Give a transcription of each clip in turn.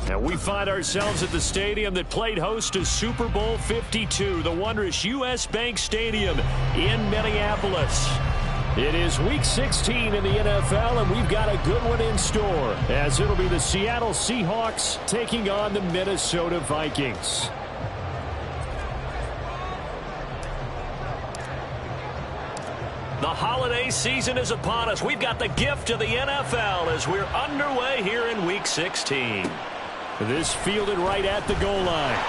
And we find ourselves at the stadium that played host to Super Bowl 52, the wondrous U.S. Bank Stadium in Minneapolis. It is Week 16 in the NFL, and we've got a good one in store, as it'll be the Seattle Seahawks taking on the Minnesota Vikings. The holiday season is upon us. We've got the gift of the NFL as we're underway here in Week 16. This fielded right at the goal line.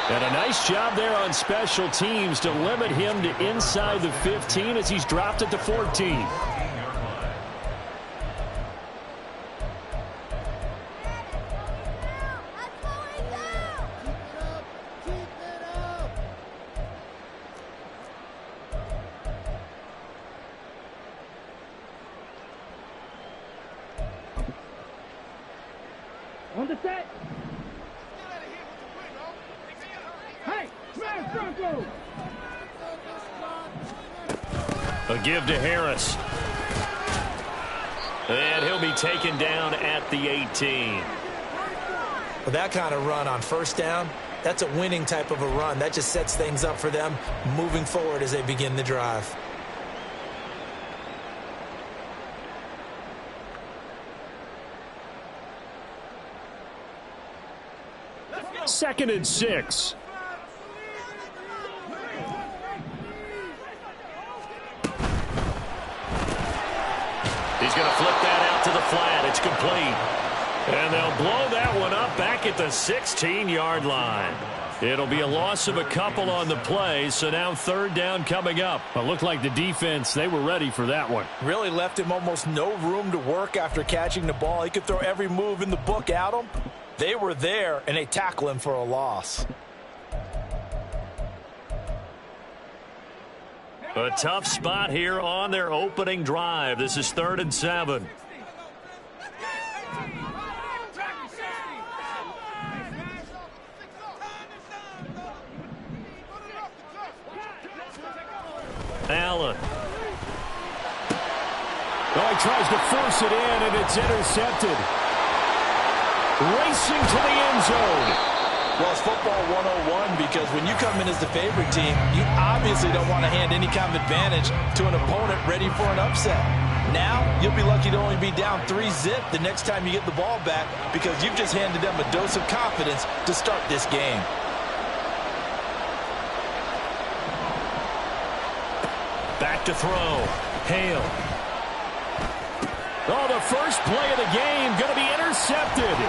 And a nice job there on special teams to limit him to inside the 15 as he's dropped it to 14. On the set. Hey, smash Bronco. A give to Harris. And he'll be taken down at the 18. Well, that kind of run on first down, that's a winning type of a run. That just sets things up for them moving forward as they begin the drive. Second and 6. He's going to flip that out to the flat. It's complete. And they'll blow that one up back at the 16-yard line. It'll be a loss of a couple on the play, so now third down coming up. It looked like the defense, they were ready for that one. Really left him almost no room to work after catching the ball. He could throw every move in the book at him. They were there, and they tackle him for a loss. A tough spot here on their opening drive. This is 3rd and 7. Allen. Oh, he tries to force it in, and it's intercepted. Racing to the end zone. Well, it's football 101 because when you come in as the favorite team, you obviously don't want to hand any kind of advantage to an opponent ready for an upset. Now, you'll be lucky to only be down 3-zip the next time you get the ball back because you've just handed them a dose of confidence to start this game. Back to throw. Hale. Oh, the first play of the game going to be intercepted.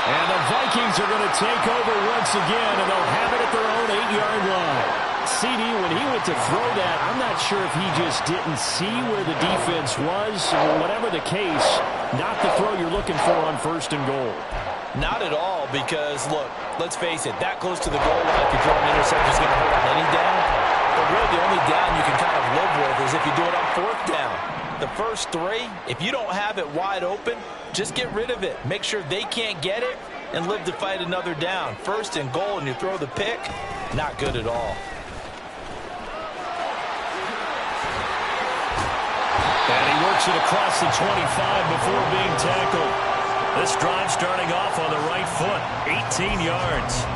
And the Vikings are going to take over once again, and they'll have it at their own 8-yard line. CD, when he went to throw that, I'm not sure if he just didn't see where the defense was. Whatever the case, not the throw you're looking for on 1st and goal. Not at all because, look, let's face it, that close to the goal line, if you throw an interception, is going to hurt on any down. But really, the only down you can kind of live with is if you do it on 4th down. The first 3, if you don't have it wide open, just get rid of it. Make sure they can't get it and live to fight another down. 1st and goal and you throw the pick, not good at all. And he works it across the 25 before being tackled. This drive starting off on the right foot, 18 yards.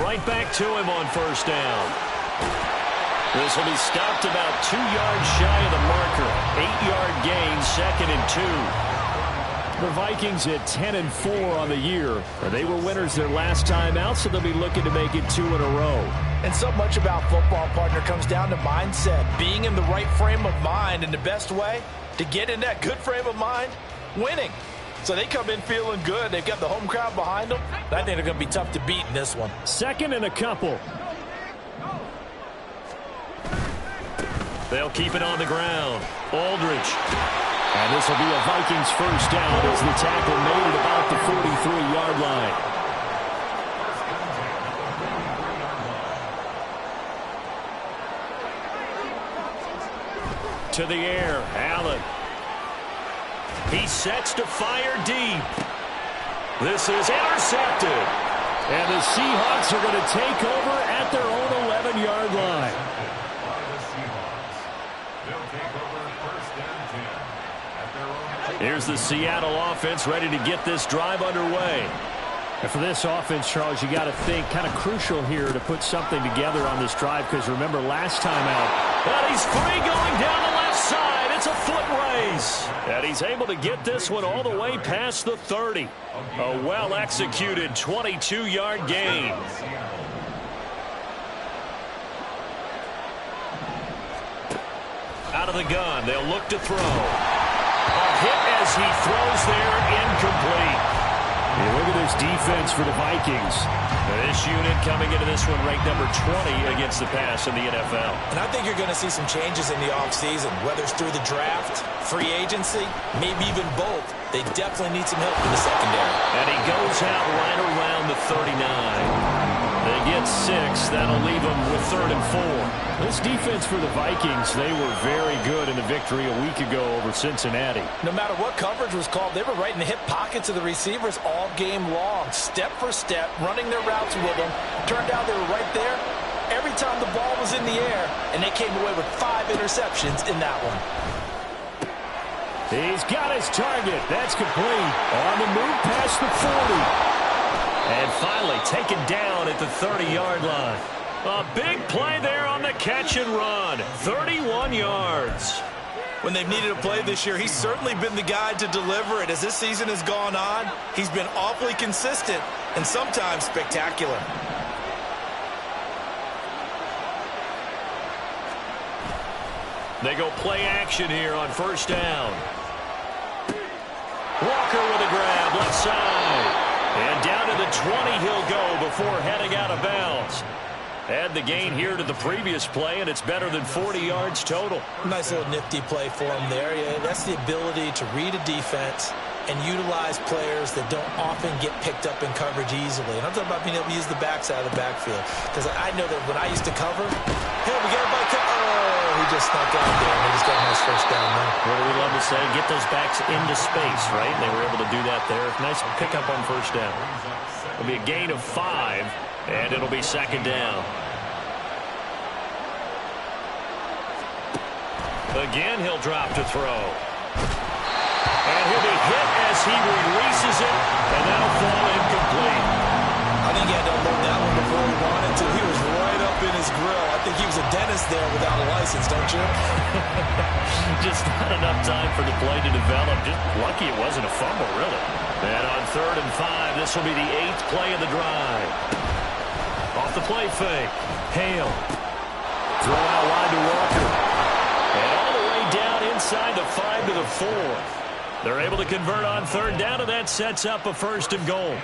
Right back to him on 1st down. This will be stopped about 2 yards shy of the marker. 8-yard gain, 2nd and 2. The Vikings at 10-4 on the year. They were winners their last time out, so they'll be looking to make it 2 in a row. And so much about football, partner, comes down to mindset. Being in the right frame of mind, and the best way to get in that good frame of mind, winning. So they come in feeling good. They've got the home crowd behind them. I think they're going to be tough to beat in this one. 2nd and a couple. They'll keep it on the ground. Aldridge. And this will be a Vikings 1st down as the tackle made at about the 43-yard line. To the air, Allen. He sets to fire deep. This is intercepted. And the Seahawks are going to take over at their own 11-yard line. Here's the Seattle offense ready to get this drive underway. And for this offense, Charles, you got to think kind of crucial here to put something together on this drive, because remember last time out, and he's free going down the left side. It's a foot race. And he's able to get this one all the way past the 30. A well-executed 22-yard gain. Out of the gun, they'll look to throw. A hit as he throws there, incomplete. Yeah, look at this defense for the Vikings. This unit coming into this one ranked number 20 against the pass in the NFL. And I think you're going to see some changes in the offseason, whether it's through the draft, free agency, maybe even both. They definitely need some help in the secondary. And he goes out right around the 39. They get 6. That'll leave them with 3rd and 4. This defense for the Vikings, they were very good in the victory a week ago over Cincinnati. No matter what coverage was called, they were right in the hip pockets of the receivers all game long, step for step, running their routes with them. Turned out they were right there every time the ball was in the air, and they came away with 5 interceptions in that one. He's got his target. That's complete. On the move past the 40. And finally taken down at the 30-yard line. A big play there on the catch and run. 31 yards. When they've needed a play this year, he's certainly been the guy to deliver it. As this season has gone on, he's been awfully consistent and sometimes spectacular. They go play action here on 1st down. Walker with a grab, left side. And down to the 20 he'll go before heading out of bounds. Add the gain here to the previous play, and it's better than 40 yards total. Nice little nifty play for him there. Yeah, that's the ability to read a defense and utilize players that don't often get picked up in coverage easily. And I'm talking about being able to use the backside of the backfield. Because I know that when I used to cover, hey, we got a bike. Oh, he just snuck out there, and he just got a nice 1st down there. What do we love to say? Get those backs into space, right? And they were able to do that there. Nice pickup on 1st down. It'll be a gain of 5, and it'll be 2nd down. Again, he'll drop to throw. And he'll be hit as he releases it, and that'll fall incomplete. I think he had to unload that one before he wanted to. He was right up in his grill. I think he was a dentist there without a license, don't you? Just not enough time for the play to develop. Just lucky it wasn't a fumble, really. And on 3rd and 5, this will be the 8th play of the drive. Off the play fake. Hale. Throw out wide to Walker. And all the way down inside the 5 to the 4. They're able to convert on 3rd down, and that sets up a 1st and goal.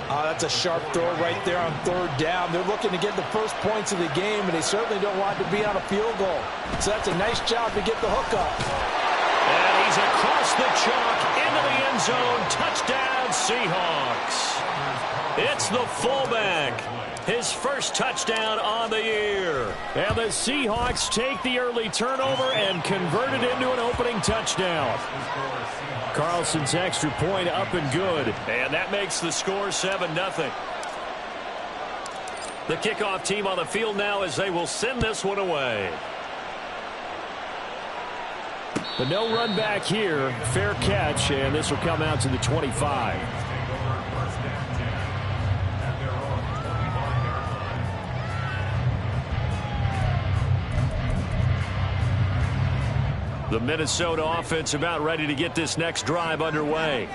That's a sharp throw right there on 3rd down. They're looking to get the first points of the game, and they certainly don't want to be on a field goal. So that's a nice job to get the hook up. And he's across the chalk into the end zone. Touchdown, Seahawks. It's the fullback. His first touchdown on the year. And the Seahawks take the early turnover and convert it into an opening touchdown. Carlson's extra point up and good. And that makes the score 7-0. The kickoff team on the field now as they will send this one away. The no run back here. Fair catch, and this will come out to the 25. The Minnesota offense about ready to get this next drive underway.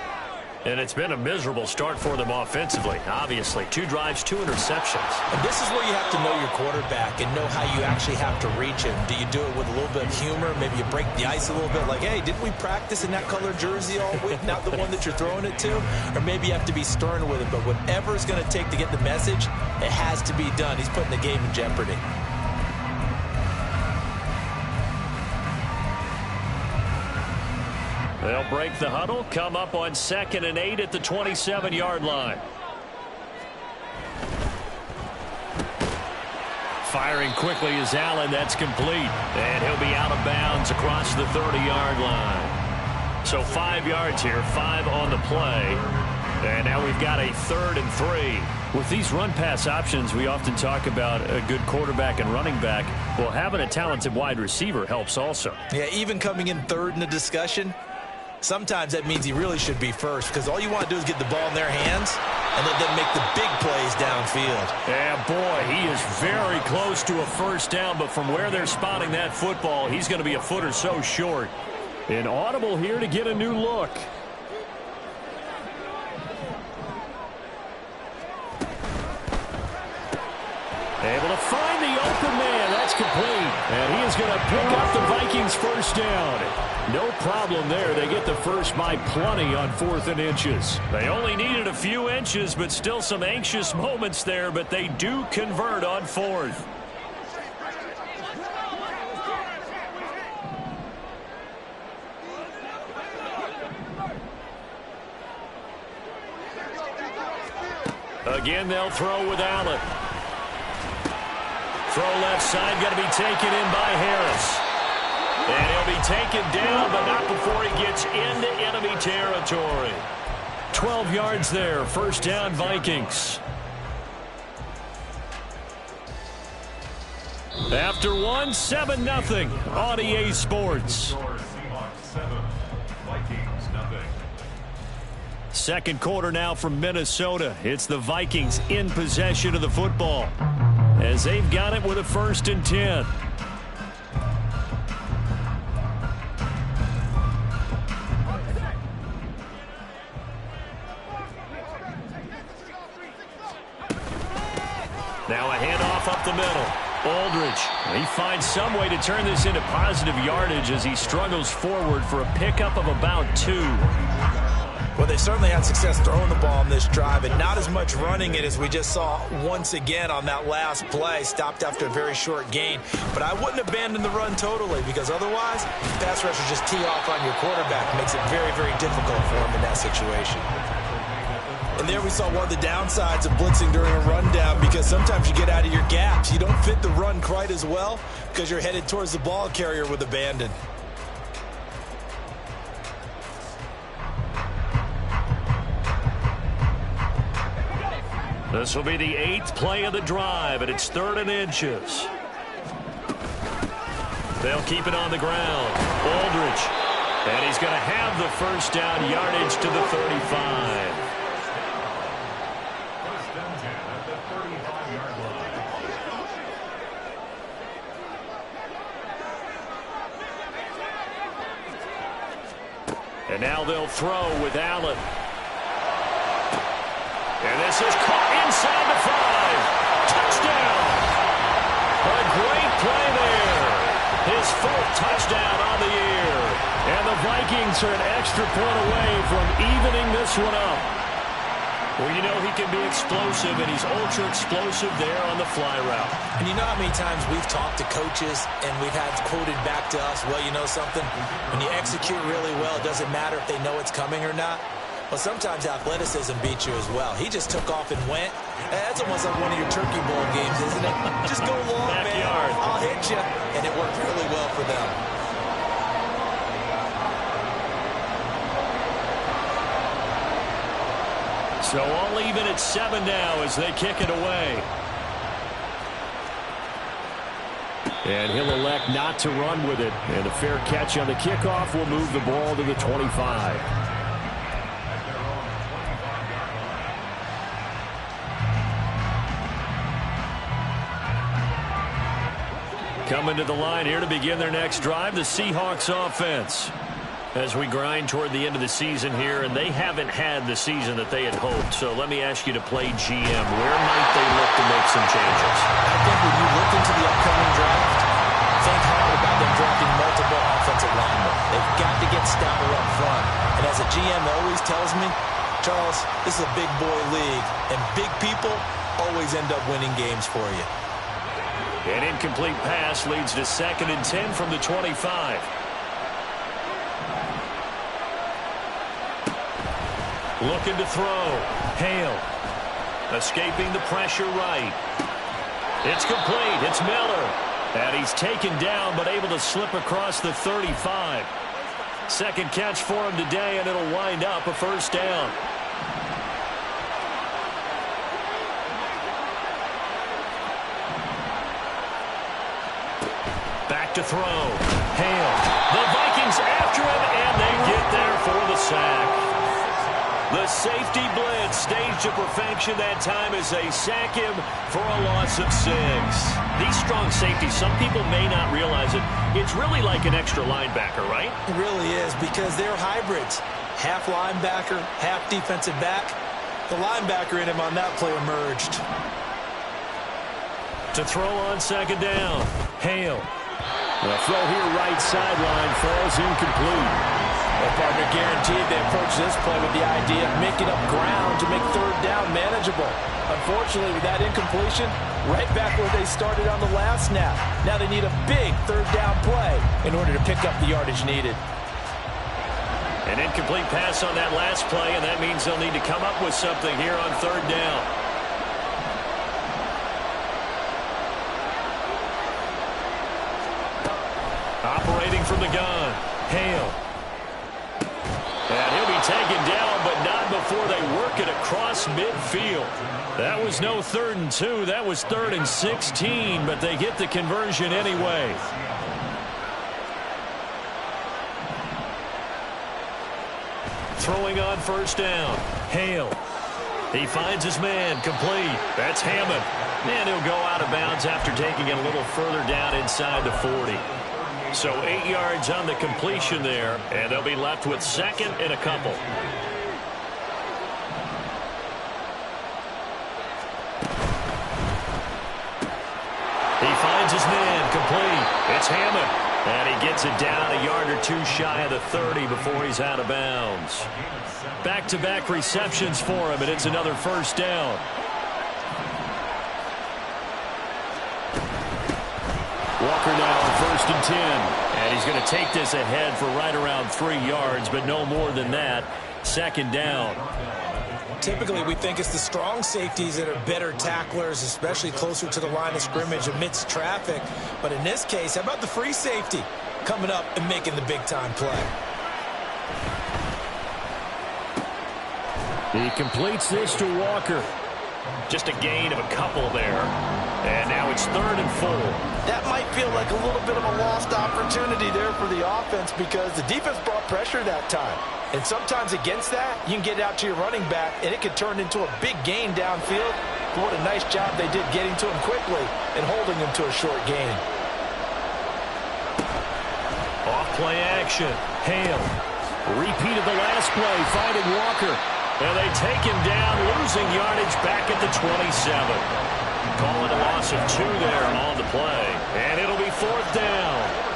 And it's been a miserable start for them offensively. Obviously, 2 drives, 2 interceptions. And this is where you have to know your quarterback and know how you actually have to reach him. Do you do it with a little bit of humor? Maybe you break the ice a little bit like, hey, didn't we practice in that color jersey all week, not the one that you're throwing it to? Or maybe you have to be stern with it. But whatever it's going to take to get the message, it has to be done. He's putting the game in jeopardy. They'll break the huddle, come up on 2nd and 8 at the 27-yard line. Firing quickly is Allen. That's complete. And he'll be out of bounds across the 30-yard line. So 5 yards here, 5 on the play. And now we've got a 3rd and 3. With these run-pass options, we often talk about a good quarterback and running back. Well, having a talented wide receiver helps also. Yeah, even coming in third in the discussion, sometimes that means he really should be first because all you want to do is get the ball in their hands and let them make the big plays downfield. Yeah, boy, he is very close to a first down, but from where they're spotting that football, he's going to be a foot or so short. An audible here to get a new look. Able to find the open man. That's complete. And he is going to pick up the Vikings first down. No problem there. They get the first by plenty on 4th and inches. They only needed a few inches, but still some anxious moments there. But they do convert on 4th. Again, they'll throw with Allen. Throw left side, going to be taken in by Harris. And he'll be taken down, but not before he gets into enemy territory. 12 yards there, first down Vikings. After one, 7-0 on EA Sports. Second quarter now from Minnesota. It's the Vikings in possession of the football, as they've got it with a 1st and 10. Now a handoff up the middle. Aldridge, he finds some way to turn this into positive yardage as he struggles forward for a pickup of about 2. Well, they certainly had success throwing the ball on this drive, and not as much running it as we just saw once again on that last play. Stopped after a very short gain. But I wouldn't abandon the run totally, because otherwise, pass rushers just tee off on your quarterback. Makes it very, very difficult for him in that situation. And there we saw one of the downsides of blitzing during a rundown, because sometimes you get out of your gaps. You don't fit the run quite as well because you're headed towards the ball carrier with abandon. This will be the 8th play of the drive, and it's 3rd and inches. They'll keep it on the ground. Aldridge. And he's going to have the first down, yardage to the 35. And now they'll throw with Allen. And this is caught inside the 5. Touchdown! A great play there. His 4th touchdown on the year. And the Vikings are an extra point away from evening this one up. Well, you know he can be explosive, and he's ultra explosive there on the fly route. And you know how many times we've talked to coaches and we've had quoted back to us, well, you know something? When you execute really well, it doesn't matter if they know it's coming or not. Well, sometimes athleticism beats you as well. He just took off and went. That's almost like one of your Turkey Bowl games, isn't it? Just go long, Backyard. man. I'll hit you. And it worked really well for them. So all even at 7 now as they kick it away. And he'll elect not to run with it. And a fair catch on the kickoff will move the ball to the 25. Coming to the line here to begin their next drive, the Seahawks offense. As we grind toward the end of the season here, and they haven't had the season that they had hoped. So let me ask you to play GM. Where might they look to make some changes? I think when you look into the upcoming draft, think hard about them drafting multiple offensive linemen. They've got to get stouter up front. And as a GM always tells me, Charles, this is a big boy league, and big people always end up winning games for you. An incomplete pass leads to 2nd and 10 from the 25. Looking to throw. Hale. Escaping the pressure right. It's complete. It's Miller. And he's taken down but able to slip across the 35. Second catch for him today, and it'll wind up a first down. back to throw. Hale. The Vikings after him, and they get there for the sack. The safety blitz staged to perfection that time as they sack him for a loss of 6. These strong safeties, some people may not realize it. It's really like an extra linebacker, right? It really is, because they're hybrids. Half linebacker, half defensive back. The linebacker in him on that play emerged. To throw on second down. Hale. The throw here right sideline falls incomplete. Well, partner, guaranteed they approach this play with the idea of making up ground to make third down manageable. Unfortunately, with that incompletion, right back where they started on the last snap. Now they need a big third down play in order to pick up the yardage needed. An incomplete pass on that last play, and that means they'll need to come up with something here on third down. Operating from the gun. Hale. And he'll be taken down, but not before they work it across midfield. That was no 3rd and 2. That was 3rd and 16, but they get the conversion anyway. Throwing on first down. Hale. He finds his man, complete. That's Hammond. And he'll go out of bounds after taking it a little further down inside the 40. So 8 yards on the completion there, and they'll be left with 2nd and a couple. He finds his man, complete. It's Hammond. And he gets it down a yard or 2 shy of the 30 before he's out of bounds. Back-to-back receptions for him, and it's another first down. Walker now on 1st and 10. And he's going to take this ahead for right around 3 yards, but no more than that. 2nd down. Typically, we think it's the strong safeties that are better tacklers, especially closer to the line of scrimmage amidst traffic. But in this case, how about the free safety coming up and making the big-time play? He completes this to Walker. Just a gain of a couple there. And now it's 3rd and 4. That might feel like a little bit of a lost opportunity there for the offense because the defense brought pressure that time. And sometimes against that, you can get out to your running back, and it can turn into a big gain downfield. But what a nice job they did getting to him quickly and holding him to a short gain. Off-play action. Hale. Repeated the last play, finding Walker. And they take him down, losing yardage back at the 27. Call it a loss of 2 there on the play. And it'll be 4th down.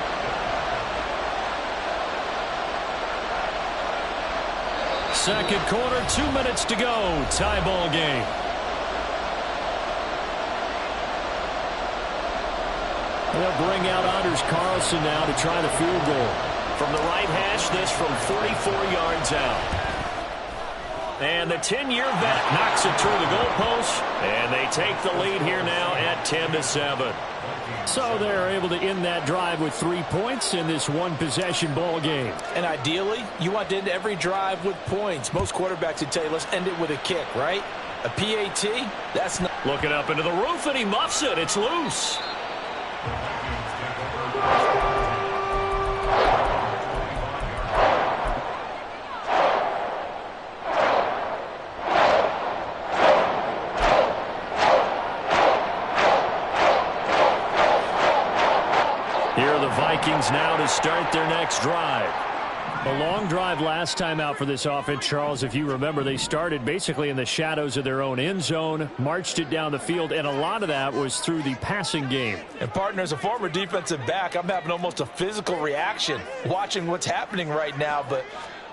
Second quarter, 2 minutes to go. Tie ball game. They'll bring out Anders Carlson now to try the field goal. From the right hash, this from 44 yards out. And the 10-year vet knocks it through the goalpost, and they take the lead here now at 10-7. So they're able to end that drive with 3 points in this one-possession ball game. And ideally, you want to end every drive with points. Most quarterbacks would tell you, let's end it with a kick, right? A PAT, that's not... Looking up into the roof, and he muffs it. It's loose. Vikings now to start their next drive. A long drive last time out for this offense, Charles. If you remember, they started basically in the shadows of their own end zone, marched it down the field, and a lot of that was through the passing game. And, partner, as a former defensive back, I'm having almost a physical reaction watching what's happening right now. But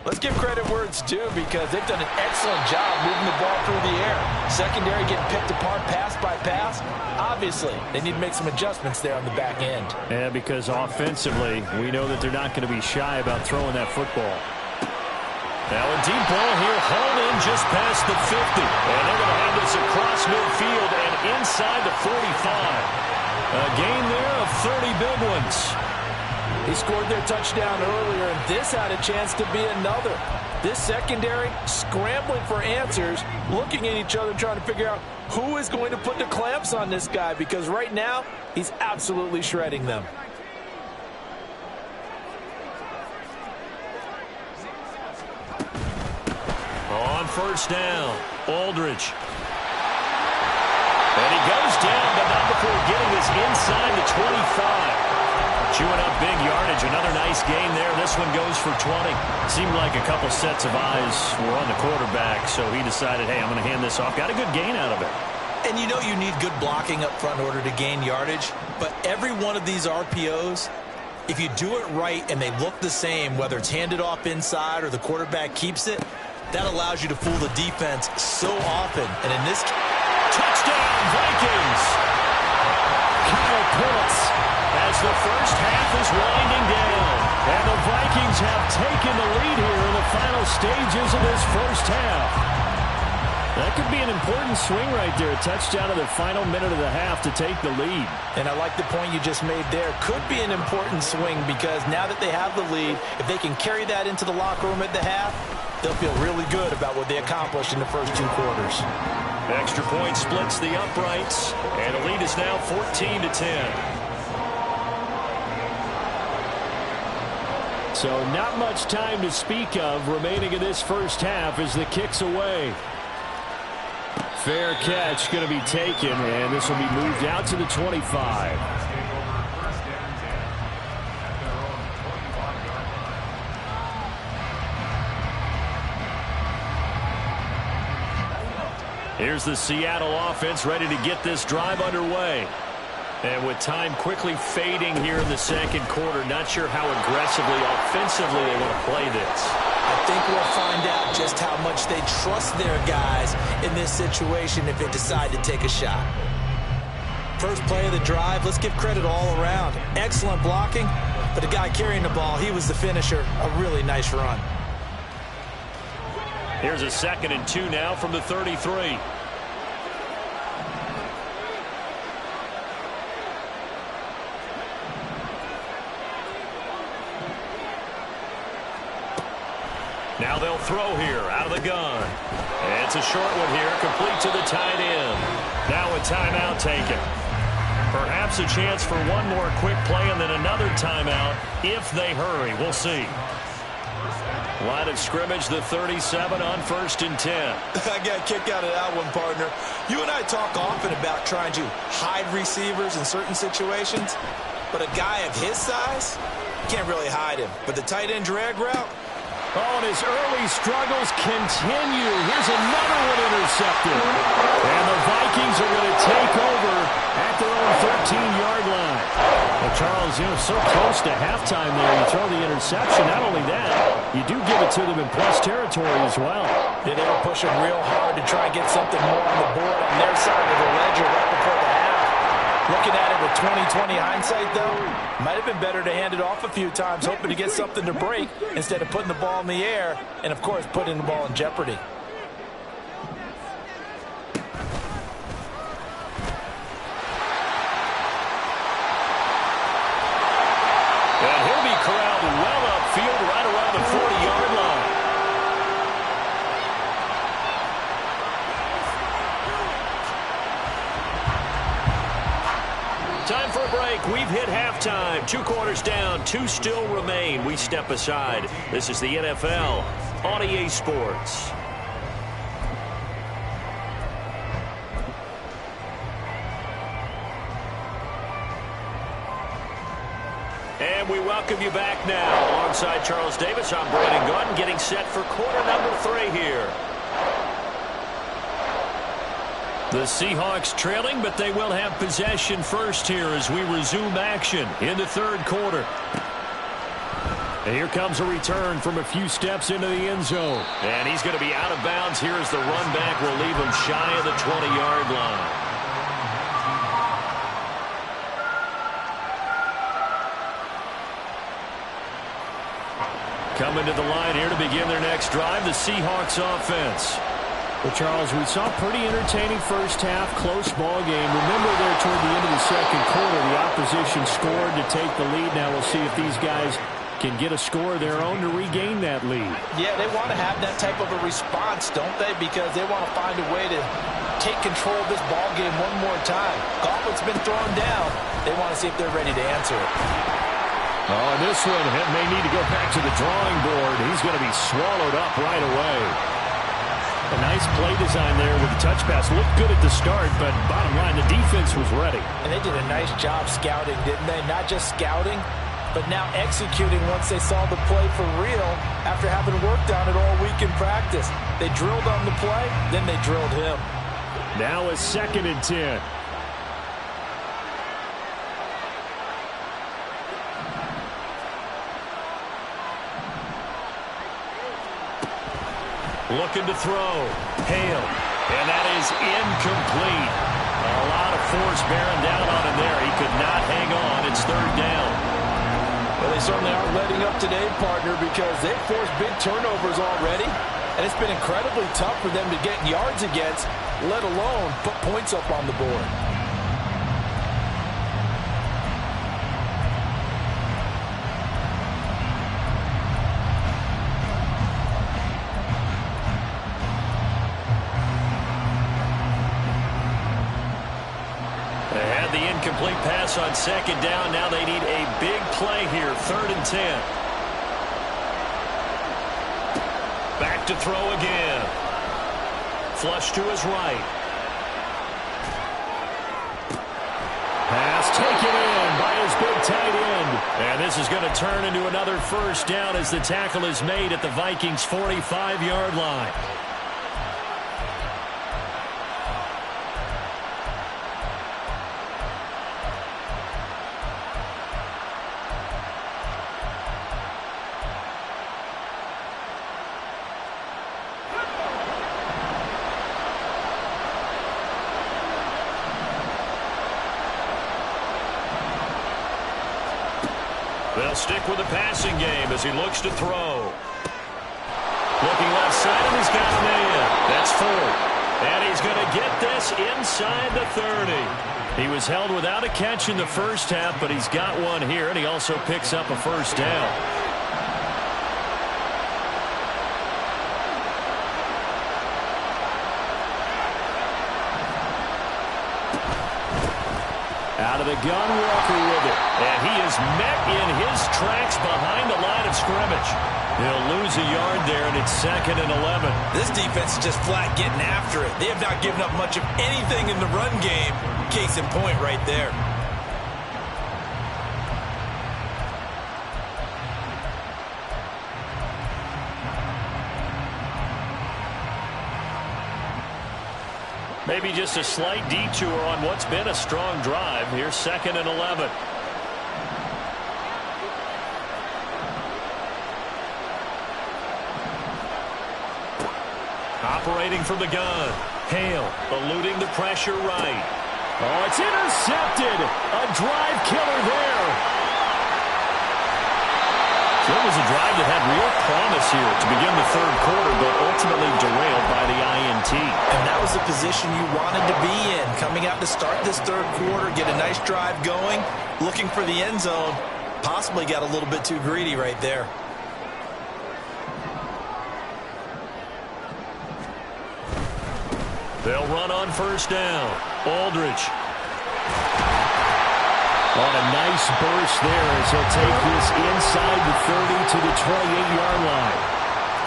let's give credit where it's due because they've done an excellent job moving the ball through the air. Secondary getting picked apart pass by pass. Obviously, they need to make some adjustments there on the back end. Yeah, because offensively, we know that they're not going to be shy about throwing that football. Now a deep ball here, hauled in just past the 50. And they're going to have this across midfield and inside the 45. A gain there of 30 big ones. He scored their touchdown earlier, and this had a chance to be another. This secondary scrambling for answers, looking at each other, trying to figure out who is going to put the clamps on this guy, because right now he's absolutely shredding them. On first down, Aldridge. And he goes down, but not before getting this inside the 25. Chewing up big yardage. Another nice gain there. This one goes for 20. Seemed like a couple sets of eyes were on the quarterback, so he decided, hey, I'm going to hand this off. Got a good gain out of it. And you know you need good blocking up front in order to gain yardage, but every one of these RPOs, if you do it right and they look the same, whether it's handed off inside or the quarterback keeps it, that allows you to fool the defense so often. And in this touchdown, Vikings! Kyle Pitts as the first half is winding down. And the Vikings have taken the lead here in the final stages of this first half. That could be an important swing right there. A touchdown in the final minute of the half to take the lead. And I like the point you just made there. Could be an important swing because now that they have the lead, if they can carry that into the locker room at the half, they'll feel really good about what they accomplished in the first 2 quarters. Extra point splits the uprights, and the lead is now 14-10. So not much time to speak of remaining in this first half as the kick's away. Fair catch going to be taken, and this will be moved out to the 25. Here's the Seattle offense ready to get this drive underway. And with time quickly fading here in the second quarter, not sure how aggressively, offensively they want to play this. I think we'll find out just how much they trust their guys in this situation if they decide to take a shot. First play of the drive, let's give credit all around. Excellent blocking, but the guy carrying the ball, he was the finisher. A really nice run. Here's a 2nd and 2 now from the 33. Now they'll throw here out of the gun. And it's a short one here, complete to the tight end. Now a timeout taken. Perhaps a chance for one more quick play and then another timeout if they hurry. We'll see. Line of scrimmage, the 37 on 1st and 10. I got a kick out of that one, partner. You and I talk often about trying to hide receivers in certain situations, but a guy of his size, can't really hide him. But the tight end drag route, oh, and his early struggles continue. Here's another one intercepted. And the Vikings are going to take over at their own 13-yard line. Well, Charles, so close to halftime there. You throw the interception. Not only that, you do give it to them in plus territory as well. Yeah, they were pushing real hard to try and get something more on the board on their side of the ledger right before the half. Looking at it with 20/20 hindsight, though, might have been better to hand it off a few times, hoping to get something to break instead of putting the ball in the air and, of course, putting the ball in jeopardy. And he'll be corralled well upfield right around the 40-yard line. Time for a break. We've hit halftime. 2 quarters down. 2 still remain. We step aside. This is the NFL on EA Sports. And we welcome you back now. Alongside Charles Davis, I'm Brandon Gordon, getting set for quarter number 3 here. The Seahawks trailing, but they will have possession first here as we resume action in the 3rd quarter. And here comes a return from a few steps into the end zone. And he's going to be out of bounds here as the run back will leave him shy of the 20-yard line. Coming to the line here to begin their next drive, the Seahawks offense. Well, Charles, we saw a pretty entertaining first half, close ball game. Remember there toward the end of the second quarter, the opposition scored to take the lead. Now we'll see if these guys can get a score of their own to regain that lead. Yeah, they want to have that type of a response, don't they? Because they want to find a way to take control of this ball game one more time. Gauntlet's been thrown down. They want to see if they're ready to answer it. Oh, and this one may need to go back to the drawing board. He's going to be swallowed up right away. A nice play design there with the touch pass. Looked good at the start, but bottom line, the defense was ready. And they did a nice job scouting, didn't they? Not just scouting, but now executing once they saw the play for real after having worked on it all week in practice. They drilled on the play, then they drilled him. Now a 2nd and 10. Looking to throw. Hale. And that is incomplete. A lot of force bearing down on him there. He could not hang on. It's 3rd down. Well, they certainly aren't letting up today, partner, because they've forced big turnovers already. And it's been incredibly tough for them to get yards against, let alone put points up on the board. Incomplete pass on 2nd down. Now they need a big play here. 3rd and 10. Back to throw again. Flush to his right. Pass taken in by his big tight end. And this is going to turn into another 1st down as the tackle is made at the Vikings' 45-yard line. They'll stick with the passing game as he looks to throw. Looking left side, and he's got a man. That's 4th. And he's going to get this inside the 30. He was held without a catch in the first half, but he's got one here, and he also picks up a 1st down. Out of the gun, Walker with it. And he is met in his tracks behind the line of scrimmage. He'll lose a yard there, and it's 2nd and 11. This defense is just flat getting after it. They have not given up much of anything in the run game. Case in point right there. Maybe just a slight detour on what's been a strong drive. Here's 2nd and 11. Operating from the gun. Hale eluding the pressure right. Oh, it's intercepted. A drive killer there. So it was a drive that had real promise here to begin the 3rd quarter, but ultimately derailed by the INT. And that was the position you wanted to be in. Coming out to start this 3rd quarter, get a nice drive going, looking for the end zone. Possibly got a little bit too greedy right there. They'll run on 1st down. Aldridge. On a nice burst there as he'll take this inside the 30 to the 28-yard line.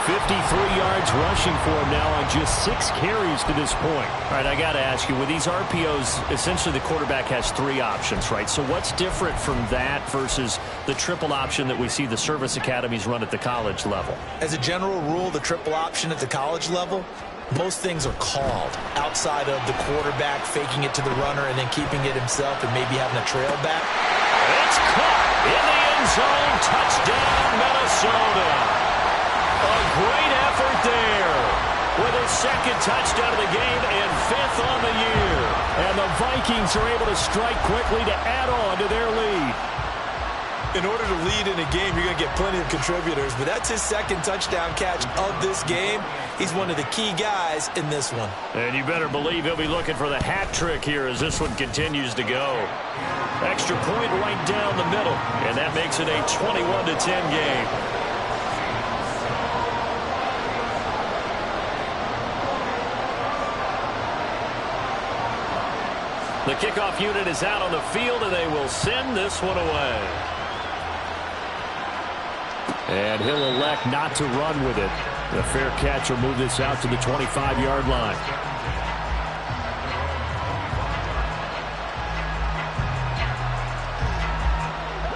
53 yards rushing for him now on just 6 carries to this point. All right, I got to ask you, with these RPOs, essentially the quarterback has 3 options, right? So what's different from that versus the triple option that we see the service academies run at the college level? As a general rule, the triple option at the college level, most things are called outside of the quarterback faking it to the runner and then keeping it himself and maybe having a trail back. It's caught in the end zone. Touchdown, Minnesota. A great effort there with his 2nd touchdown of the game and 5th on the year. And the Vikings are able to strike quickly to add on to their lead. In order to lead in a game, you're going to get plenty of contributors, but that's his 2nd touchdown catch of this game. He's one of the key guys in this one. And you better believe he'll be looking for the hat trick here as this one continues to go. Extra point right down the middle, and that makes it a 21-10 game. The kickoff unit is out on the field, and they will send this one away. And he'll elect not to run with it. The fair catch will move this out to the 25-yard line.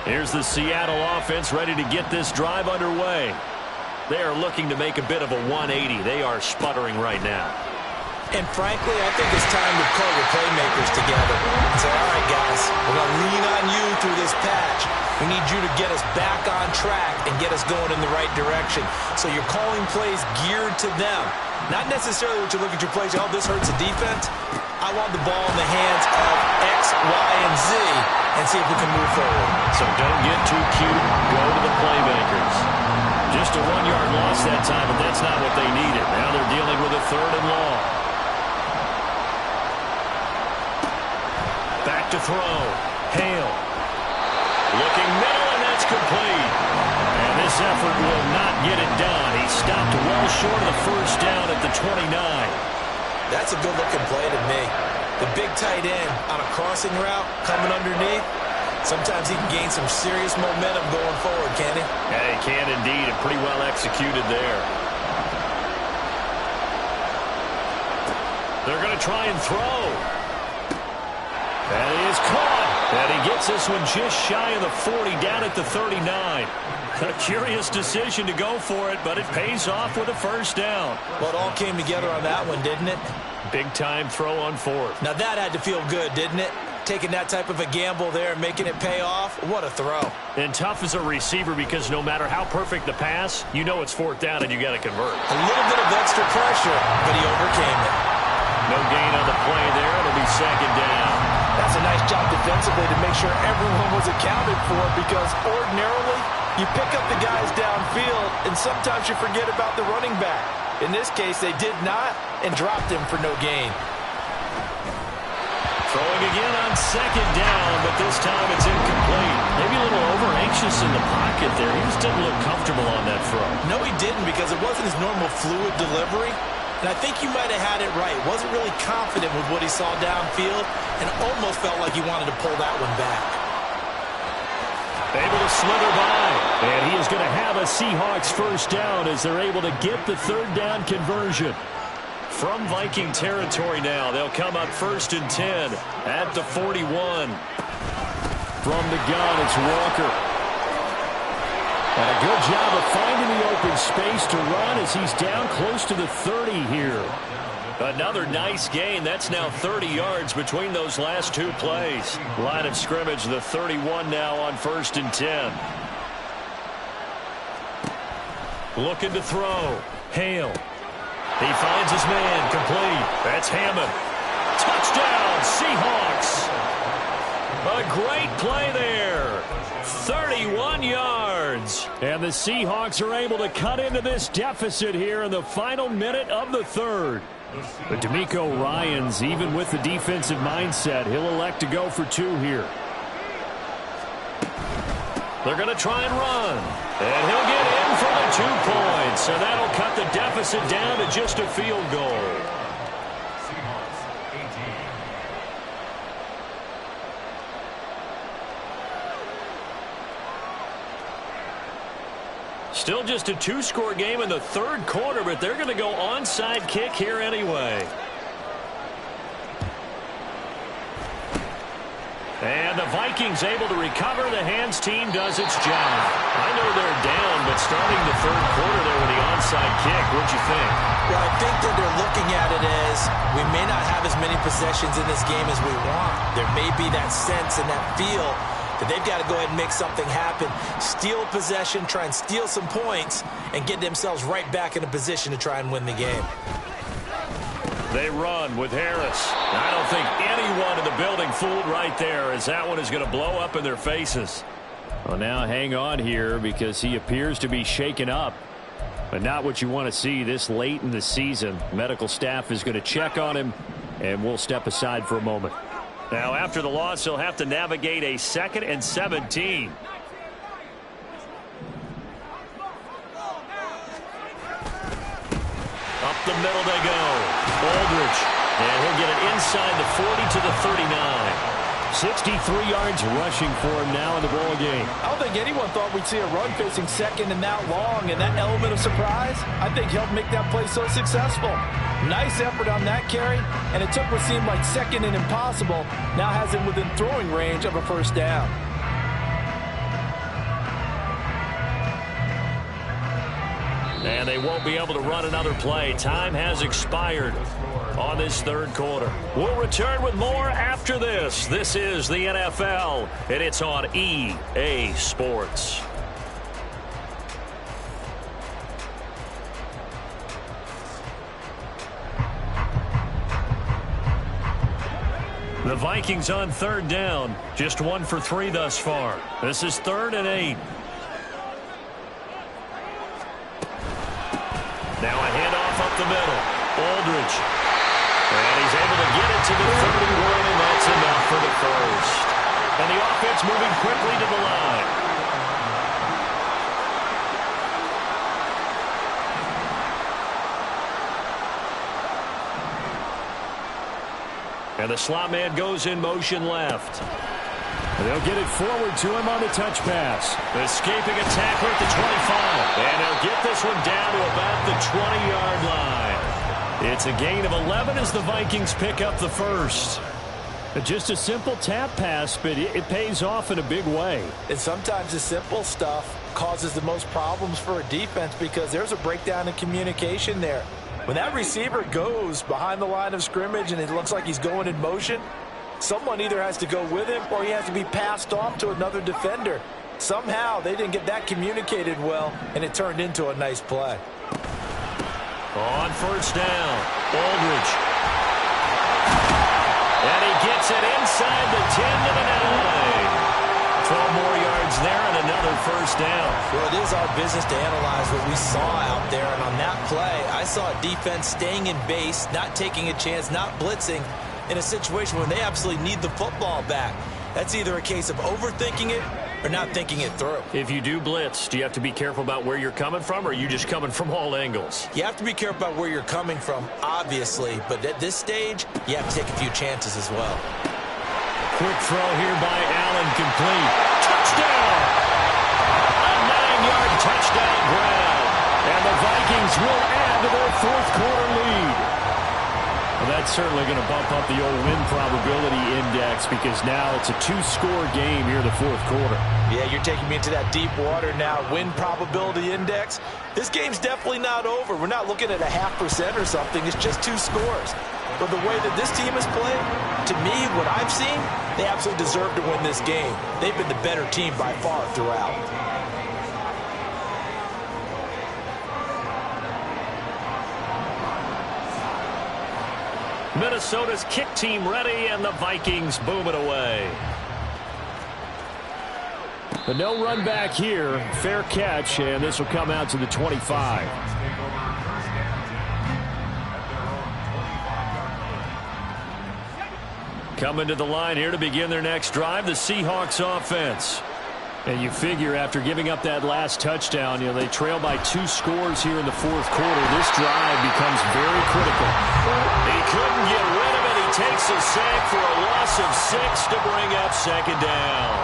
Here's the Seattle offense ready to get this drive underway. They are looking to make a bit of a 180. They are sputtering right now. And frankly, I think it's time to call your playmakers together and say, all right, guys, we're going to lean on you through this patch. We need you to get us back on track and get us going in the right direction. So you're calling plays geared to them. Not necessarily what you look at your plays, oh, this hurts the defense. I want the ball in the hands of X, Y, and Z and see if we can move forward. So don't get too cute. Go to the playmakers. Just a 1-yard loss that time, but that's not what they needed. Now they're dealing with a 3rd and long. Back to throw. Hale. Looking middle, and that's complete. And this effort will not get it done. He stopped well short of the first down at the 29. That's a good-looking play to me. The big tight end on a crossing route coming underneath. Sometimes he can gain some serious momentum going forward, can't he? Yeah, he can indeed, and pretty well executed there. They're going to try and throw. And he is caught. And he gets this one just shy of the 40, down at the 39. A curious decision to go for it, but it pays off with a first down. Well, it all came together on that one, didn't it? Big-time throw on 4th. Now that had to feel good, didn't it? Taking that type of a gamble there and making it pay off. What a throw. And tough as a receiver because no matter how perfect the pass, you know it's 4th down and you got to convert. A little bit of extra pressure, but he overcame it. No gain on the play there. It'll be 2nd down. That's a nice job defensively to make sure everyone was accounted for, because ordinarily you pick up the guys downfield and sometimes you forget about the running back. In this case, they did not and dropped him for no gain. Throwing again on 2nd down, but this time it's incomplete. Maybe a little over-anxious in the pocket there. He just didn't look comfortable on that throw. No, he didn't, because it wasn't his normal fluid delivery. And I think you might have had it right. Wasn't really confident with what he saw downfield and almost felt like he wanted to pull that one back. Able to slither by. And he is going to have a Seahawks first down as they're able to get the 3rd down conversion. From Viking territory now, they'll come up 1st and 10 at the 41. From the gun, it's Walker. And a good job of finding the open space to run as he's down close to the 30 here. Another nice gain. That's now 30 yards between those last 2 plays. Line of scrimmage, the 31 now on 1st and 10. Looking to throw. Hale. He finds his man, complete. That's Hammond. Touchdown, Seahawks. A great play there. 31 yards. And the Seahawks are able to cut into this deficit here in the final minute of the 3rd. But D'Amico Ryans, even with the defensive mindset, he'll elect to go for 2 here. They're going to try and run. And he'll get in for the 2 points. And that'll cut the deficit down to just a field goal. Still just a 2-score game in the 3rd quarter, but they're going to go onside kick here anyway. And the Vikings able to recover. The hands team does its job. I know they're down, but starting the 3rd quarter there with the onside kick, what'd you think? Well, I think that they're looking at it as we may not have as many possessions in this game as we want. There may be that sense and that feel that they've got to go ahead and make something happen, steal possession, try and steal some points, and get themselves right back in a position to try and win the game. They run with Harris. I don't think anyone in the building fooled right there, as that one is going to blow up in their faces. Well, now hang on here because he appears to be shaken up. But not what you want to see this late in the season. Medical staff is going to check on him, and we'll step aside for a moment. Now, after the loss, he'll have to navigate a 2nd and 17. Up the middle they go. Aldridge. And he'll get it inside the 40 to the 39. 63 yards rushing for him now in the ball game. I don't think anyone thought we'd see a run facing second and that long, and that element of surprise, I think, helped make that play so successful. Nice effort on that carry, and it took what seemed like second and impossible, now has him within throwing range of a first down. And they won't be able to run another play. Time has expired on this third quarter. We'll return with more after this. This is the NFL, and it's on EA Sports. The Vikings on third down. Just 1 for 3 thus far. This is 3rd and 8. Now a handoff up the middle. Aldridge. And he's able to get it to the 31, and that's enough for the first. And the offense moving quickly to the line. And the slot man goes in motion left. They'll get it forward to him on the touch pass. Escaping a tackler at the 25. And they'll get this one down to about the 20-yard line. It's a gain of 11 as the Vikings pick up the first. Just a simple tap pass, but it pays off in a big way. And sometimes the simple stuff causes the most problems for a defense because there's a breakdown in communication there. When that receiver goes behind the line of scrimmage and it looks like he's going in motion, someone either has to go with him or he has to be passed off to another defender. Somehow they didn't get that communicated well, and it turned into a nice play. On first down, Aldridge. And he gets it inside the 10 to the 9. 12 more yards there and another first down. Well, it is our business to analyze what we saw out there, and on that play, I saw a defense staying in base, not taking a chance, not blitzing, in a situation where they absolutely need the football back. That's either a case of overthinking it or not thinking it through. If you do blitz, do you have to be careful about where you're coming from, or are you just coming from all angles? You have to be careful about where you're coming from, obviously, but at this stage, you have to take a few chances as well. Quick throw here by Allen, complete. Touchdown! A 9-yard touchdown grab. And the Vikings will add to their fourth quarter lead. Well, that's certainly going to bump up the old win probability index because now it's a 2-score game here in the fourth quarter. Yeah, you're taking me into that deep water now. Win probability index. This game's definitely not over. We're not looking at a 0.5% or something. It's just 2 scores. But the way that this team has played, to me, what I've seen, they absolutely deserve to win this game. They've been the better team by far throughout. Minnesota's kick team ready, and the Vikings boom it away. But no run back here. Fair catch, and this will come out to the 25. Coming to the line here to begin their next drive, the Seahawks offense. And you figure after giving up that last touchdown, they trail by 2 scores here in the fourth quarter. This drive becomes very critical. He couldn't get rid of it. He takes a sack for a loss of 6 to bring up second down.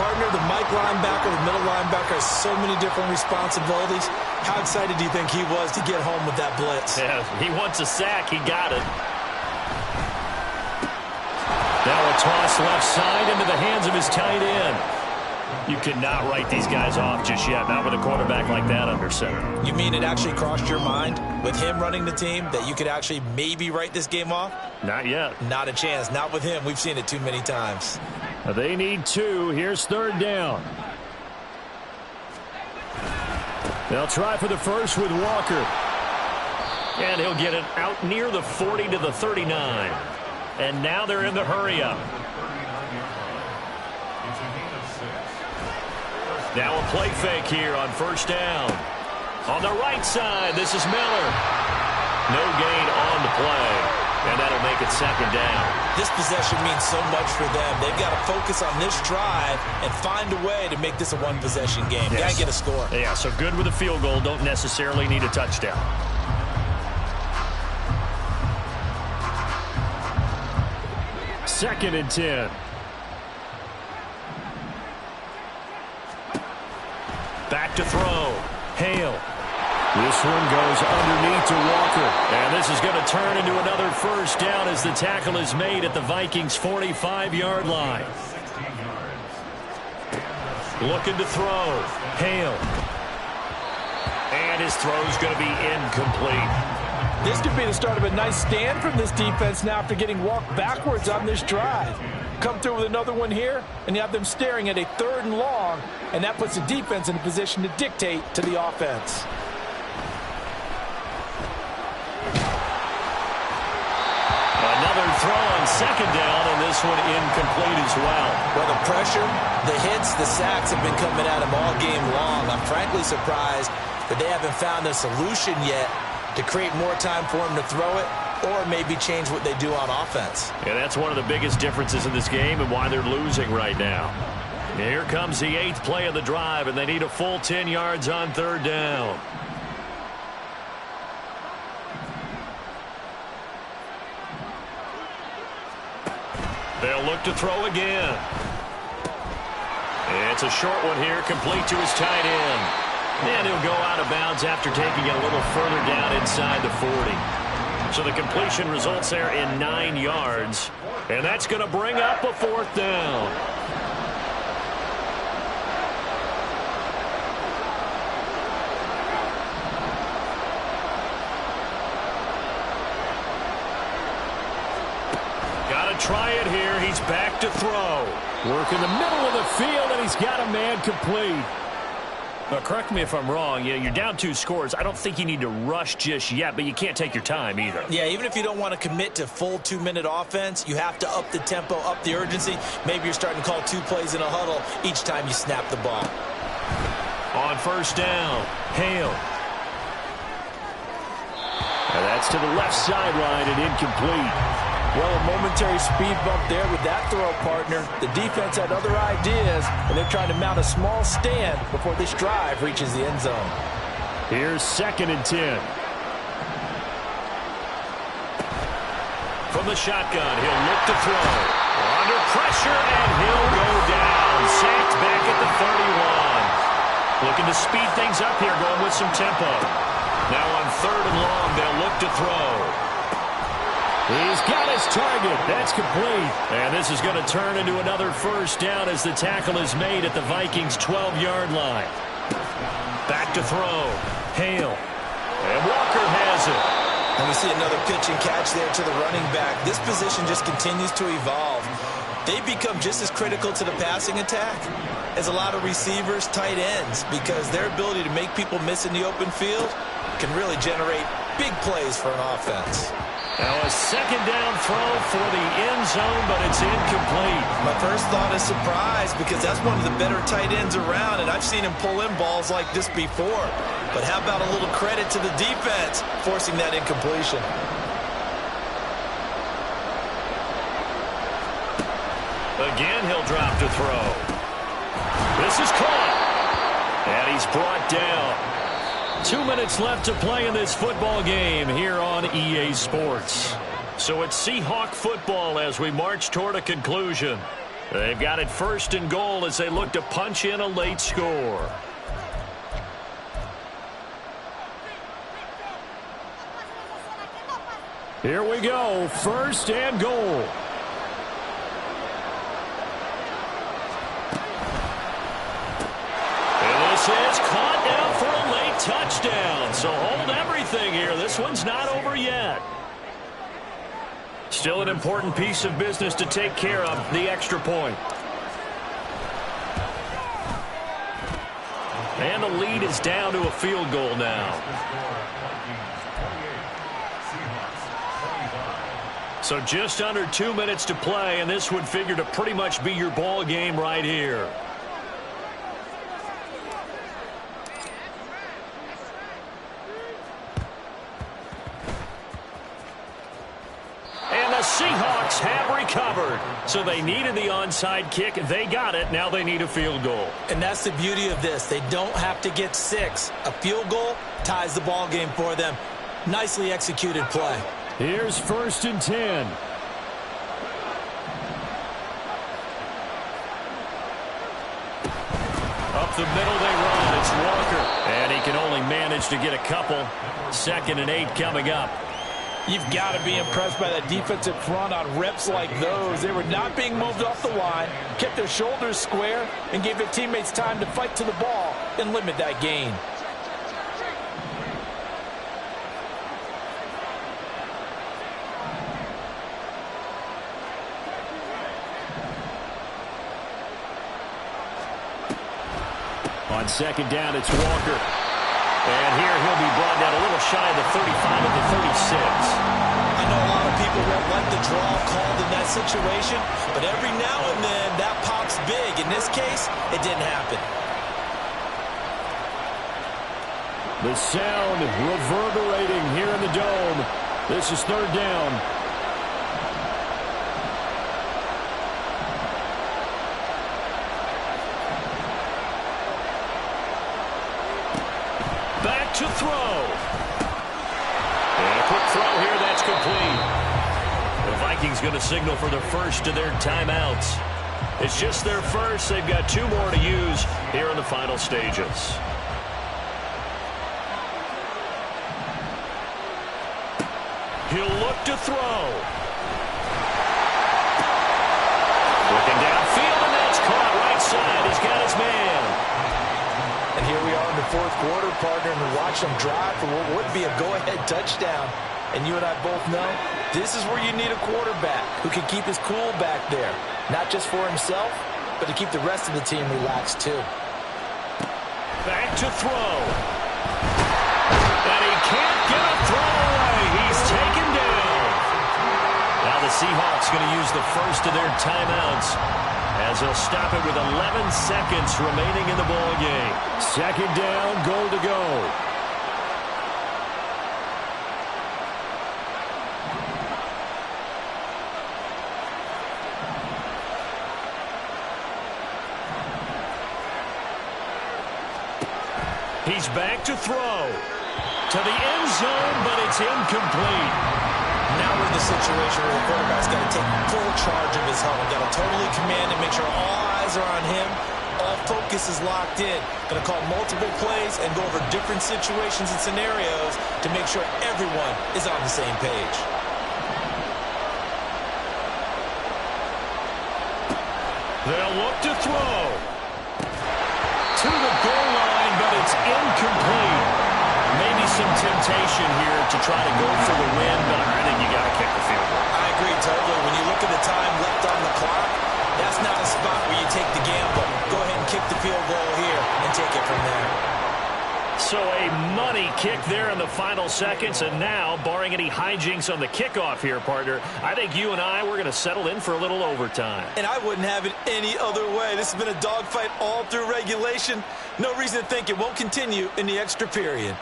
Partner, the Mike linebacker, the middle linebacker has so many different responsibilities. How excited do you think he was to get home with that blitz? Yeah, he wants a sack. He got it. Now a toss left side into the hands of his tight end. You cannot write these guys off just yet, not with a quarterback like that under center. You mean it actually crossed your mind with him running the team that you could actually maybe write this game off? Not yet. Not a chance. Not with him. We've seen it too many times. They need 2. Here's third down. They'll try for the first with Walker. And he'll get it out near the 40 to the 39. And now they're in the hurry-up. Now a play fake here on first down. On the right side, this is Miller. No gain on the play, and that'll make it second down. This possession means so much for them. They've got to focus on this drive and find a way to make this a one-possession game. Yes. Got to get a score. Yeah, so good with a field goal. Don't necessarily need a touchdown. Second and 10. Back to throw. Hale. This one goes underneath to Walker. And this is going to turn into another first down as the tackle is made at the Vikings' 45-yard line. Looking to throw. Hale. And his throw's going to be incomplete. This could be the start of a nice stand from this defense now after getting walked backwards on this drive. Come through with another one here, and you have them staring at a 3rd and long, and that puts the defense in a position to dictate to the offense. Another throw on 2nd down, and this one incomplete as well. Well, the pressure, the hits, the sacks have been coming at him all game long. I'm frankly surprised that they haven't found a solution yet to create more time for him to throw it or maybe change what they do on offense. Yeah, that's one of the biggest differences in this game and why they're losing right now. Here comes the 8th play of the drive, and they need a full 10 yards on 3rd down. They'll look to throw again. It's a short one here, complete to his tight end. And he'll go out of bounds after taking it a little further down inside the 40. So the completion results there in 9 yards. And that's going to bring up a 4th down. Got to try it here. He's back to throw. Work in the middle of the field, and he's got a man complete. Now, correct me if I'm wrong. You're down 2 scores. I don't think you need to rush just yet, but you can't take your time either. Yeah, even if you don't want to commit to full 2-minute offense, you have to up the tempo, up the urgency. Maybe you're starting to call 2 plays in a huddle each time you snap the ball. On 1st down, Hale. And that's to the left sideline and incomplete. Well, a momentary speed bump there with that throw, partner. The defense had other ideas, and they're trying to mount a small stand before this drive reaches the end zone. Here's 2nd and 10. From the shotgun, he'll look to throw. Under pressure, and he'll go down. Sacked back at the 31. Looking to speed things up here, going with some tempo. Now on 3rd and long, they'll look to throw. He's got his target. That's complete. And this is going to turn into another first down as the tackle is made at the Vikings' 12-yard line. Back to throw. Hale. And Walker has it. And we see another pitch and catch there to the running back. This position just continues to evolve. They become just as critical to the passing attack as a lot of receivers, tight ends, because their ability to make people miss in the open field can really generate big plays for an offense. Now a 2nd down throw for the end zone, but it's incomplete. My first thought is surprise, because that's one of the better tight ends around, and I've seen him pull in balls like this before. But how about a little credit to the defense forcing that incompletion? Again, he'll drop to throw. This is caught. And he's brought down. 2 minutes left to play in this football game here on EA Sports. So it's Seahawk football as we march toward a conclusion. They've got it 1st and goal as they look to punch in a late score. Here we go, 1st and goal. And this is caught down for a late touchdown. So hold everything here. This one's not over yet. Still an important piece of business to take care of, the extra point. And the lead is down to a field goal now. So just under 2 minutes to play, and this would figure to pretty much be your ball game right here. And the Seahawks have recovered. So they needed the onside kick. They got it. Now they need a field goal. And that's the beauty of this. They don't have to get 6. A field goal ties the ball game for them. Nicely executed play. Here's 1st and 10. Up the middle they run. It's managed to get a couple. 2nd and 8 coming up. You've got to be impressed by that defensive front on reps like those. They were not being moved off the line, kept their shoulders square, and gave their teammates time to fight to the ball and limit that gain. On 2nd down, it's Walker. And here he'll be brought down a little shy of the 35 at the 36. I know a lot of people won't like the draw called in that situation, but every now and then that pops big. In this case, it didn't happen. The sound reverberating here in the dome. This is 3rd down. Back to throw. And a quick throw here, that's complete. The Vikings going to signal for the first of their timeouts. It's just their first. They've got 2 more to use here in the final stages. He'll look to throw. Looking downfield, and that's caught right side. He's got his man. And here we are in the 4th quarter, partner, and watch them drive for what would be a go-ahead touchdown. And you and I both know this is where you need a quarterback who can keep his cool back there. Not just for himself, but to keep the rest of the team relaxed too. Back to throw. And he can't get a throw away. He's taken down. Now the Seahawks going to use the first of their timeouts as they'll stop it with 11 seconds remaining in the ball game. 2nd down, goal to go. He's back to throw. To the end zone, but it's incomplete. Now we're in the situation where the quarterback's got to take full charge of his helmet. Got to totally command and make sure all eyes are on him. All focus is locked in. Going to call multiple plays and go over different situations and scenarios to make sure everyone is on the same page. They'll look to throw. To the goal line, but it's incomplete. Maybe some temptation here to try to go for the win, but I think you got to kick the field goal. I agree totally. When you look at the time left on the clock, that's not a spot where you take the gamble. Go ahead and kick the field goal here and take it from there. So a money kick there in the final seconds, and now, barring any hijinks on the kickoff here, partner, I think you and I, we're going to settle in for a little overtime. And I wouldn't have it any other way. This has been a dogfight all through regulation. No reason to think it won't continue in the extra period.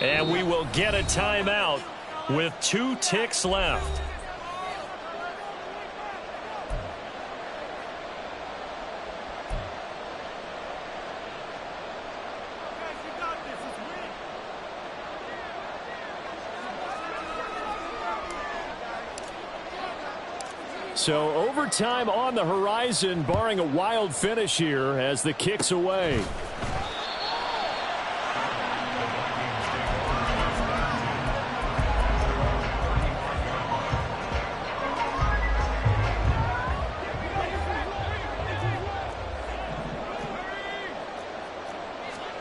And we will get a timeout with 2 ticks left. So overtime on the horizon, barring a wild finish here as the kick's away.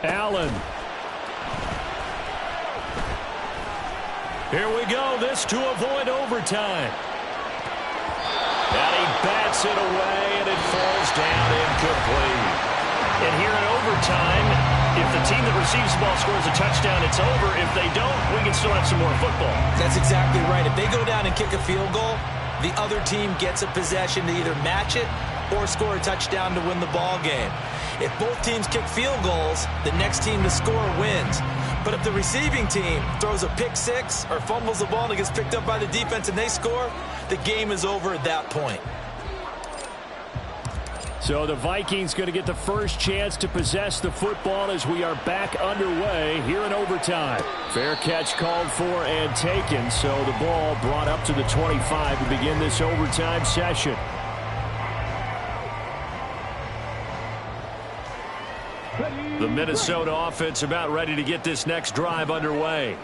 Allen. Here we go. This to avoid overtime. And he bats it away, and it falls down incomplete. And here in overtime, if the team that receives the ball scores a touchdown, it's over. If they don't, we can still have some more football. That's exactly right. If they go down and kick a field goal, the other team gets a possession to either match it or score a touchdown to win the ball game. If both teams kick field goals, the next team to score wins. But if the receiving team throws a pick six or fumbles the ball and it gets picked up by the defense and they score, the game is over at that point. So the Vikings going to get the first chance to possess the football as we are back underway here in overtime. Fair catch called for and taken, so the ball brought up to the 25 to begin this overtime session. The Minnesota offense about ready to get this next drive underway.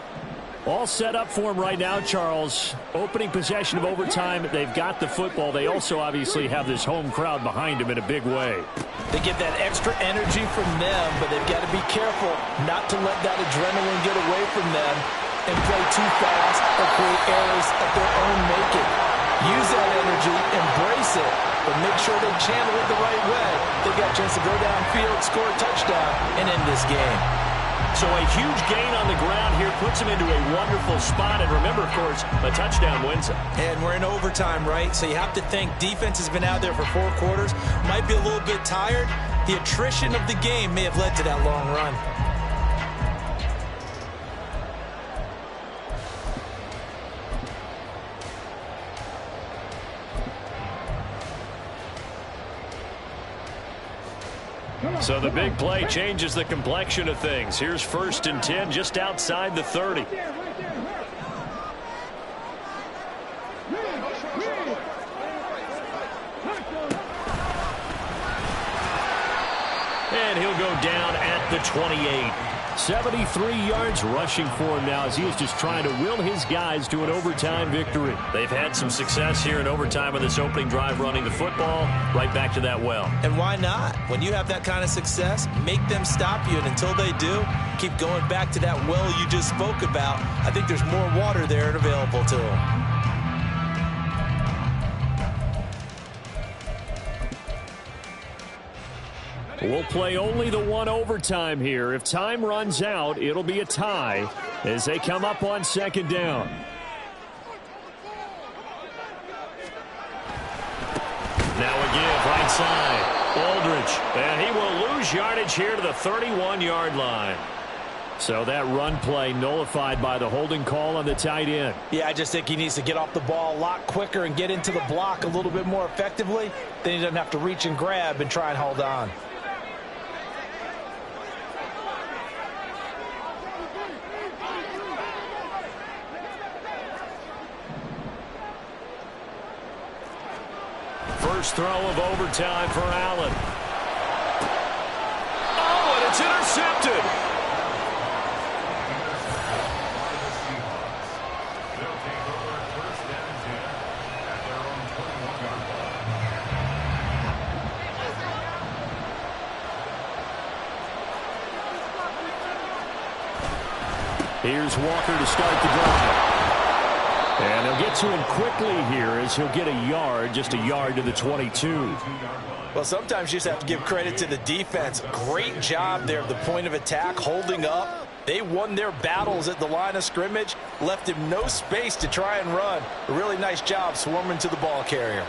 All set up for him right now, Charles. Opening possession of overtime. They've got the football. They also obviously have this home crowd behind them in a big way. They get that extra energy from them, but they've got to be careful not to let that adrenaline get away from them and play too fast or create errors of their own making. Use that energy, embrace it, but make sure they channel it the right way. They've got a chance to go downfield, score a touchdown, and end this game. So a huge gain on the ground here puts him into a wonderful spot. And remember, of course, a touchdown wins it. And we're in overtime, right? So you have to think defense has been out there for 4 quarters. Might be a little bit tired. The attrition of the game may have led to that long run. So the big play changes the complexion of things. Here's 1st and 10 just outside the 30. And he'll go down at the 28. 73 yards rushing for him now as he is just trying to will his guys to an overtime victory. They've had some success here in overtime on this opening drive running the football right back to that well. And why not? When you have that kind of success, make them stop you. And until they do, keep going back to that well you just spoke about. I think there's more water there and available to them. We'll play only the one overtime here. If time runs out, it'll be a tie as they come up on 2nd down. Now a give right side. Aldridge. And he will lose yardage here to the 31-yard line. So that run play nullified by the holding call on the tight end. Yeah, I just think he needs to get off the ball a lot quicker and get into the block a little bit more effectively. Then he doesn't have to reach and grab and try and hold on. First throw of overtime for Allen. Oh, and it's intercepted. Here's Walker to start the drive. And they'll get to him quickly here as he'll get a yard, just a yard to the 22. Well, sometimes you just have to give credit to the defense. Great job there at the point of attack, holding up. They won their battles at the line of scrimmage, left him no space to try and run. A really nice job swarming to the ball carrier.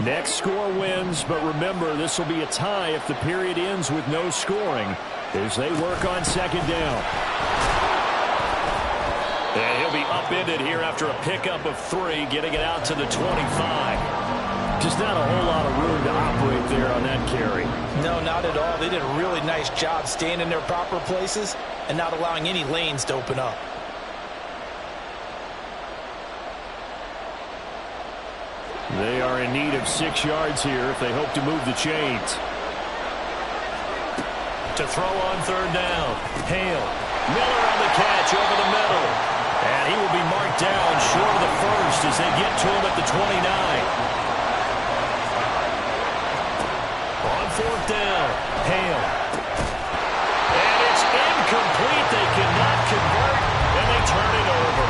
Next score wins, but remember, this will be a tie if the period ends with no scoring as they work on 2nd down. And he'll be upended here after a pickup of 3, getting it out to the 25. Just not a whole lot of room to operate there on that carry. No, not at all. They did a really nice job staying in their proper places and not allowing any lanes to open up. They are in need of 6 yards here if they hope to move the chains. To throw on 3rd down. Hale. Miller on the catch over the middle. And he will be marked down short of the 1st as they get to him at the 29. On 4th down. Hale. And it's incomplete. They cannot convert, and they turn it over.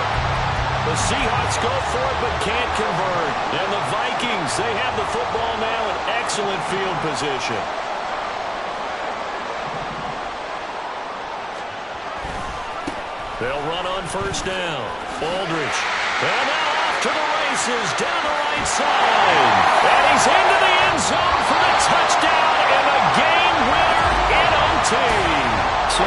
The Seahawks go for it but can't convert. And the Vikings, they have the football now in excellent field position. They'll run on 1st down. Aldridge. And now off to the races down the right side.